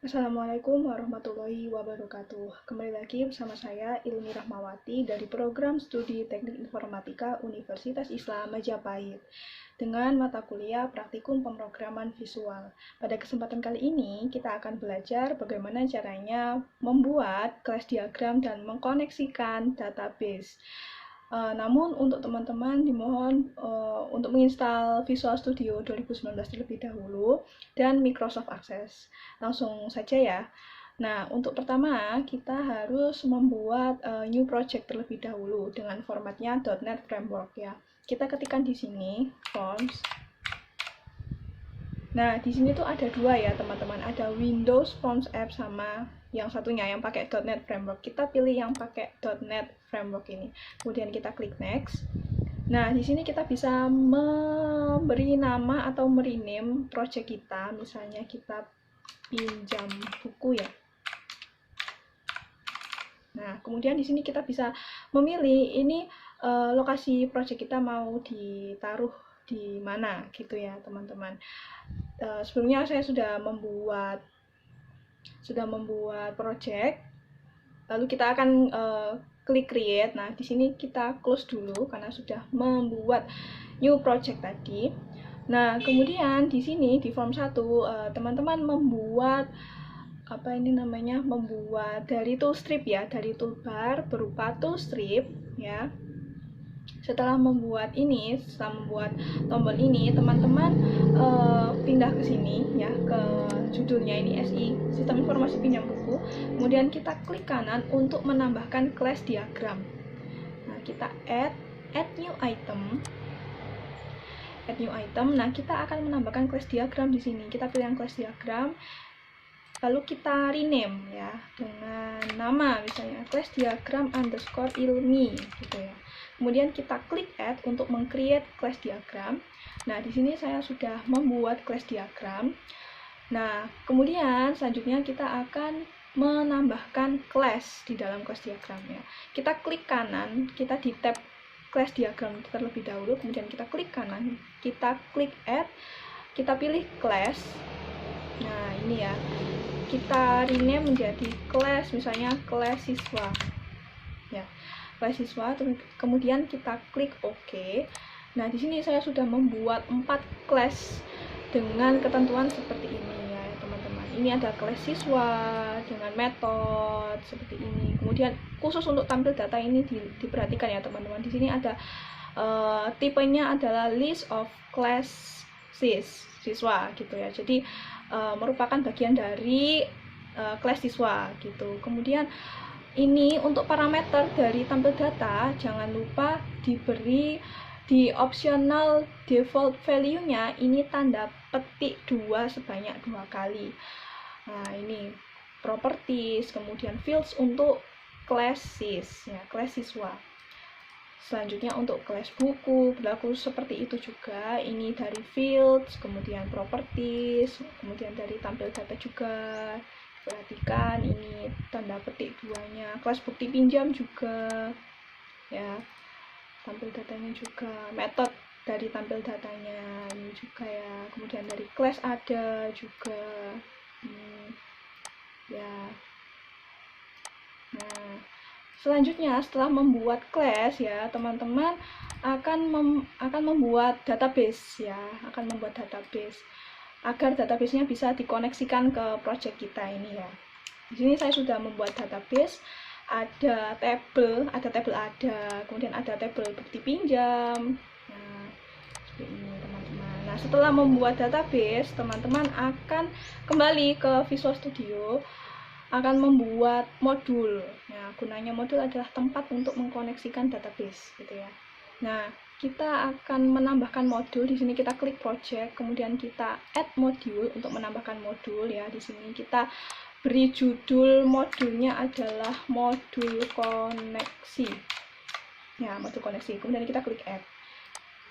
Assalamualaikum warahmatullahi wabarakatuh. Kembali lagi bersama saya Ilmi Rahmawati dari Program Studi Teknik Informatika Universitas Islam Majapahit dengan mata kuliah Praktikum Pemrograman Visual. Pada kesempatan kali ini kita akan belajar bagaimana caranya membuat kelas diagram dan mengkoneksikan database. Namun untuk teman-teman dimohon untuk menginstal Visual Studio 2019 terlebih dahulu dan Microsoft Access. Langsung saja ya. Nah, untuk pertama kita harus membuat new project terlebih dahulu dengan formatnya .NET Framework ya. Kita ketikkan di sini forms. Nah, di sini tuh ada dua ya teman-teman, ada Windows Forms App sama yang satunya yang pakai .NET Framework. Kita pilih yang pakai .NET Framework ini. Kemudian kita klik next. Nah, di sini kita bisa memberi nama atau merename project kita. Misalnya kita pinjam buku ya. Nah, kemudian di sini kita bisa memilih ini lokasi project kita mau ditaruh di mana gitu ya teman-teman. Sebelumnya saya sudah membuat project, lalu kita akan klik create. Nah, di sini kita close dulu karena sudah membuat new project tadi. Nah, kemudian di sini di form 1 teman-teman membuat membuat dari toolstrip ya, dari toolbar berupa toolstrip ya. Setelah membuat tombol ini, teman-teman pindah ke sini ya, ke judulnya ini SI, Sistem Informasi Pinjam Buku. Kemudian kita klik kanan untuk menambahkan class diagram. Nah, kita add new item. Nah, kita akan menambahkan class diagram di sini. Kita pilih yang class diagram. Lalu kita rename ya dengan nama misalnya class diagram underscore ilmi gitu ya. Kemudian kita klik add untuk meng-create class diagram. Nah, di sini saya sudah membuat class diagram. Nah, kemudian selanjutnya kita akan menambahkan class di dalam class diagram ya. Kita klik kanan, kita di tab class diagram terlebih dahulu, kemudian kita klik kanan, kita klik add, kita pilih class. Nah, ini ya. Kita rename menjadi class, misalnya class siswa ya, class siswa. Kemudian kita klik OK. Nah, di sini saya sudah membuat 4 class dengan ketentuan seperti ini ya teman-teman. Ini ada class siswa dengan metode seperti ini. Kemudian khusus untuk tampil data ini diperhatikan ya teman-teman. Di sini ada tipenya adalah list of class siswa gitu ya. Jadi merupakan bagian dari kelas siswa gitu. Kemudian ini untuk parameter dari tampil data jangan lupa diberi di optional default value-nya ini tanda petik 2 sebanyak 2 kali. Nah, ini properties, kemudian fields untuk classes ya, kelas siswa. Selanjutnya untuk kelas buku berlaku seperti itu juga. Ini dari fields, kemudian properties, kemudian dari tampil data juga. Perhatikan ini tanda petik 2-nya. Kelas bukti pinjam juga ya. Tampil datanya juga. Metode dari tampil datanya ini juga ya. Kemudian dari kelas ada juga. Ya. Nah, selanjutnya setelah membuat class ya, teman-teman akan membuat database ya, agar database-nya bisa dikoneksikan ke project kita ini ya. Di sini saya sudah membuat database, ada tabel ada, kemudian ada tabel bukti pinjam. Nah, seperti ini teman-teman. Nah, setelah membuat database, teman-teman akan kembali ke Visual Studio, akan membuat modul. Nah, gunanya modul adalah tempat untuk mengkoneksikan database gitu ya. Nah, kita akan menambahkan modul. Di sini kita klik project, kemudian kita add module untuk menambahkan modul ya. Di sini kita beri judul modulnya adalah modul koneksi. Ya, modul koneksi. Kemudian kita klik add.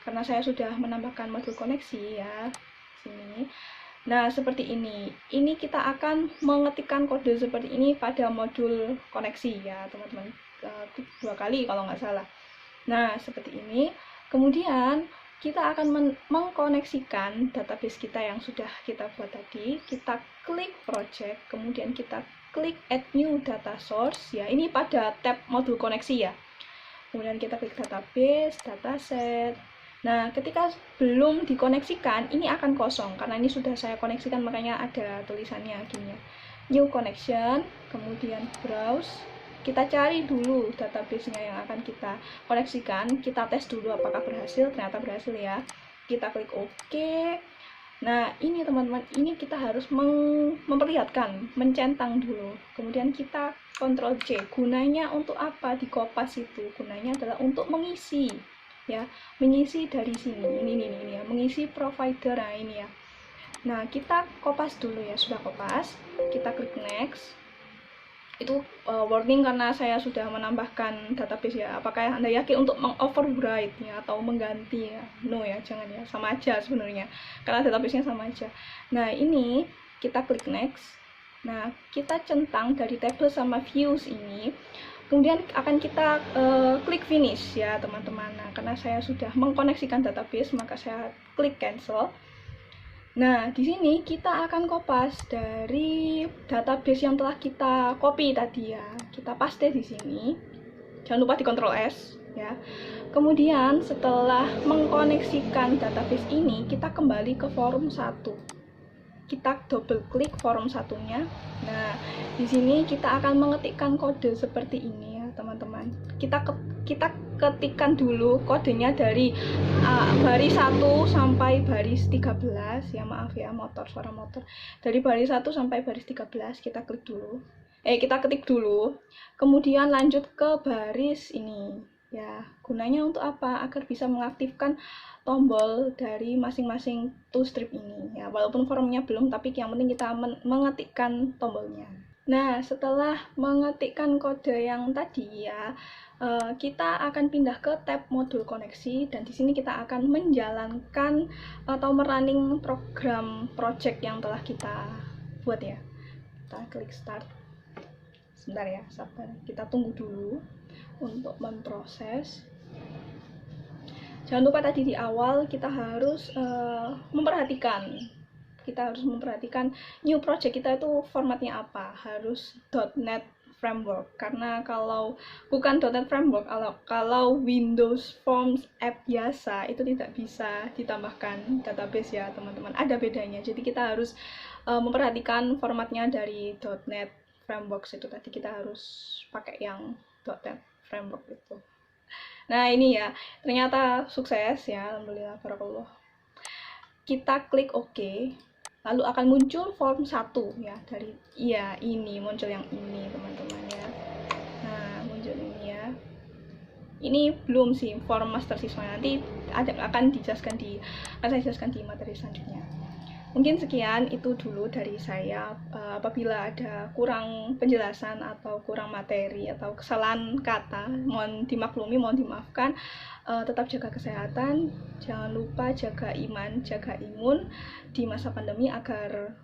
Karena saya sudah menambahkan modul koneksi ya. Sini. Nah, seperti ini. Ini kita akan mengetikkan kode seperti ini pada modul koneksi ya, teman-teman. 2 kali kalau nggak salah. Nah, seperti ini. Kemudian kita akan mengkoneksikan database kita yang sudah kita buat tadi. Kita klik project, kemudian kita klik add new data source ya. Ini pada tab modul koneksi ya. Kemudian kita klik database, dataset. Nah, ketika belum dikoneksikan, ini akan kosong karena ini sudah saya koneksikan, makanya ada tulisannya gini ya. New connection, kemudian browse. Kita cari dulu database-nya yang akan kita koneksikan, kita tes dulu apakah berhasil. Ternyata berhasil ya. Kita klik OK. Nah, ini teman-teman, ini kita harus memperlihatkan, mencentang dulu. Kemudian kita Ctrl C. Gunanya untuk apa di Kopas itu? Gunanya adalah untuk mengisi ya, mengisi dari sini. Ini ya, mengisi provider. Nah, ini ya. Nah, kita kopas dulu ya. Sudah kopas, kita klik next. Itu warning karena saya sudah menambahkan database ya. Apakah Anda yakin untuk mengoverwrite ya atau mengganti ya? No ya, jangan ya. Sama aja sebenarnya. Karena database-nya sama aja. Nah, ini kita klik next. Nah, kita centang dari table sama views ini. Kemudian akan kita klik finish ya teman-teman. Nah, karena saya sudah mengkoneksikan database, maka saya klik cancel. Nah, di sini kita akan kopas dari database yang telah kita copy tadi ya. Kita paste di sini. Jangan lupa di Ctrl S ya. Kemudian setelah mengkoneksikan database ini, kita kembali ke forum 1. Kita double klik forum satunya. Nah, di sini kita akan mengetikkan kode seperti ini ya, teman-teman. Kita ketikkan dulu kodenya dari baris 1 sampai baris 13 ya, maaf ya, suara motor. Dari baris 1 sampai baris 13 kita klik dulu. Kita ketik dulu. Kemudian lanjut ke baris ini. Ya, gunanya untuk apa? Agar bisa mengaktifkan tombol dari masing-masing toolstrip ini ya, walaupun forumnya belum, tapi yang penting kita mengetikkan tombolnya. Nah, setelah mengetikkan kode yang tadi ya, kita akan pindah ke tab modul koneksi, dan di sini kita akan menjalankan atau merunning program project yang telah kita buat ya. Kita klik start. Sebentar ya, sabar. Kita tunggu dulu untuk memproses. Jangan lupa tadi di awal kita harus memperhatikan new project kita itu formatnya apa, harus .NET Framework, karena kalau bukan .NET Framework, kalau Windows Forms app biasa itu tidak bisa ditambahkan database ya teman-teman, ada bedanya. Jadi kita harus memperhatikan formatnya dari .NET Framework itu tadi, kita harus pakai yang .NET Framework itu. Nah, ini ya, ternyata sukses ya, alhamdulillah, barakallah. Kita klik OK, lalu akan muncul form 1 ya, dari ini muncul yang ini teman-teman ya. Nah, muncul ini ya. Ini belum sih form master siswa, nanti akan saya jelaskan di materi selanjutnya. Mungkin sekian itu dulu dari saya. Apabila ada kurang penjelasan atau kurang materi atau kesalahan kata, mohon dimaklumi, mohon dimaafkan. Tetap jaga kesehatan, jangan lupa jaga iman, jaga imun di masa pandemi agar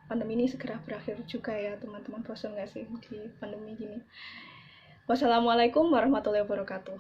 pandemi ini segera berakhir juga ya teman-teman. Bosan nggak sih di pandemi gini? Wassalamualaikum warahmatullahi wabarakatuh.